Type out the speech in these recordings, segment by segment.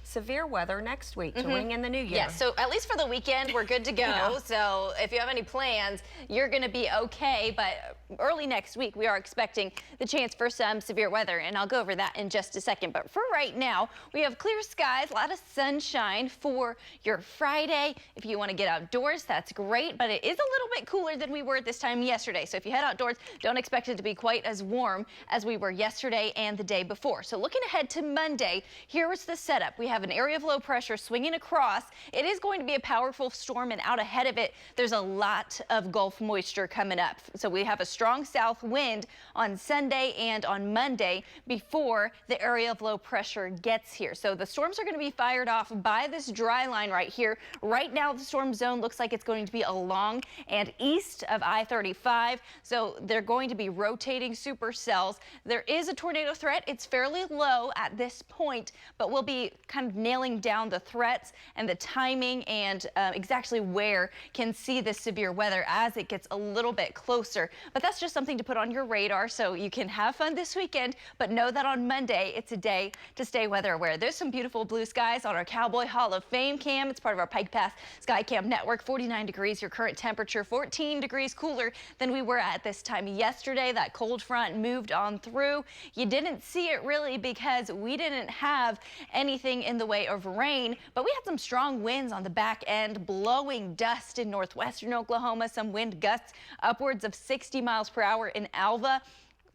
severe weather next week to ring in the new year. Yes, so at least for the weekend, we're good to go. Yeah. So if you have any plans, you're going to be okay. But early next week, we are expecting the chance for some severe weather, and I'll go over that in just a second. But for right now, we have clear skies, a lot of sunshine for your Friday. If you want to get outdoors, that's great, but it is a little bit cooler than we were at this time yesterday. So if you head outdoors, don't expect it to be quite as warm as we were yesterday and the day before. So looking ahead to Monday, here is the setup. We have an area of low pressure swinging across. It is going to be a powerful storm, and out ahead of it, there's a lot of Gulf moisture coming up. So we have a strong south wind on Sunday and on Monday before the area of low pressure gets here. So the storms are going to be fired off by this dry line right here. Right now, the storm zone looks like it's going to be along and east of I-35. So they're going to be rotating supercells. There is a tornado threat. It's fairly low at this point, but we'll be kind of nailing down the threats and the timing and exactly where can see this severe weather as it gets a little bit closer. But that's just something to put on your radar so you can have fun this weekend, but know that on Monday, it's a day to stay weather aware. There's some beautiful blue skies on our Cowboy Hall of Fame cam. It's part of our Pike Pass Sky Cam network. 49 degrees, your current temperature, 14 degrees cooler than we were at this time yesterday. That cold front moved on through. You didn't see it really because we didn't have anything in the way of rain, but we had some strong winds on the back end, blowing dust in northwestern Oklahoma, some wind gusts upwards of 60 miles per hour in Alva,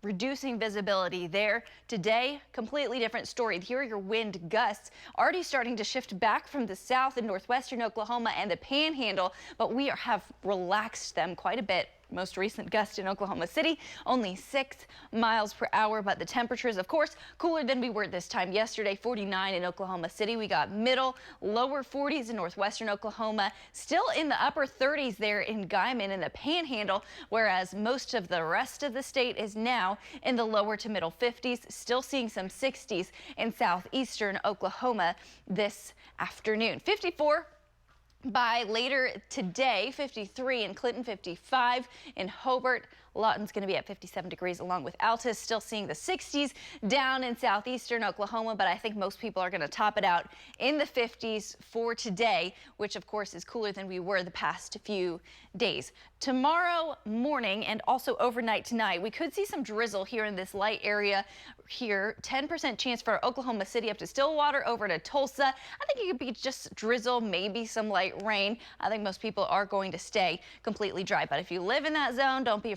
reducing visibility there. Today, completely different story. Here are your wind gusts already starting to shift back from the south in northwestern Oklahoma and the Panhandle, but we have relaxed them quite a bit. Most recent gust in Oklahoma City, only 6 miles per hour, but the temperatures, of course, cooler than we were this time yesterday. 49 in Oklahoma City. We got middle, lower 40s in northwestern Oklahoma, still in the upper 30s there in Guyman in the Panhandle, whereas most of the rest of the state is now in the lower to middle 50s, still seeing some 60s in southeastern Oklahoma this afternoon. 54 by later today, 53 in Clinton, 55 in Hobart. Lawton's going to be at 57 degrees along with Altus, still seeing the 60s down in southeastern Oklahoma, but I think most people are going to top it out in the 50s for today, which of course is cooler than we were the past few days. Tomorrow morning and also overnight tonight, we could see some drizzle here in this light area here. 10% chance for Oklahoma City up to Stillwater over to Tulsa. I think it could be just drizzle, maybe some light rain. I think most people are going to stay completely dry, but if you live in that zone, don't be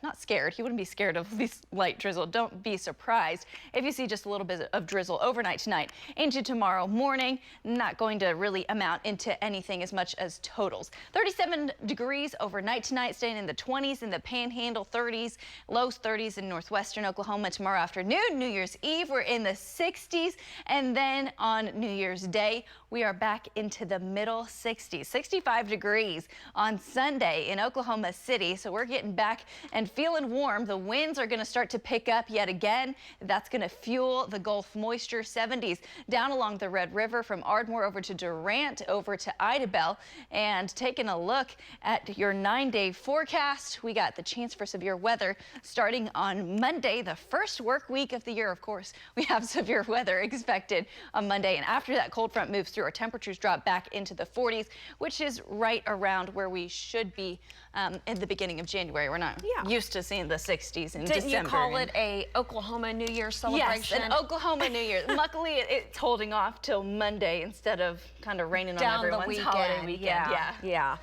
not scared. You wouldn't be scared of this light drizzle. Don't be surprised if you see just a little bit of drizzle overnight tonight into tomorrow morning. Not going to really amount into anything as much as totals. 37 degrees overnight tonight, staying in the 20s in the Panhandle, 30s, lows 30s in northwestern Oklahoma. Tomorrow afternoon, New Year's Eve, we're in the 60s, and then on New Year's Day, we are back into the middle 60s. 65 degrees on Sunday in Oklahoma City, so we're getting back and feeling warm. The winds are going to start to pick up yet again. That's going to fuel the Gulf moisture. 70s down along the Red River from Ardmore over to Durant over to Idabel. And taking a look at your 9-day forecast, we got the chance for severe weather starting on Monday, the first work week of the year. Of course, we have severe weather expected on Monday, and after that cold front moves through, our temperatures drop back into the 40s, which is right around where we should be in the beginning of January. We're not used to seeing the 60s in December. Didn't you call it a Oklahoma New Year celebration? Yes, an Oklahoma New Year. Luckily, it's holding off till Monday instead of kind of raining on everyone's holiday weekend. Yeah.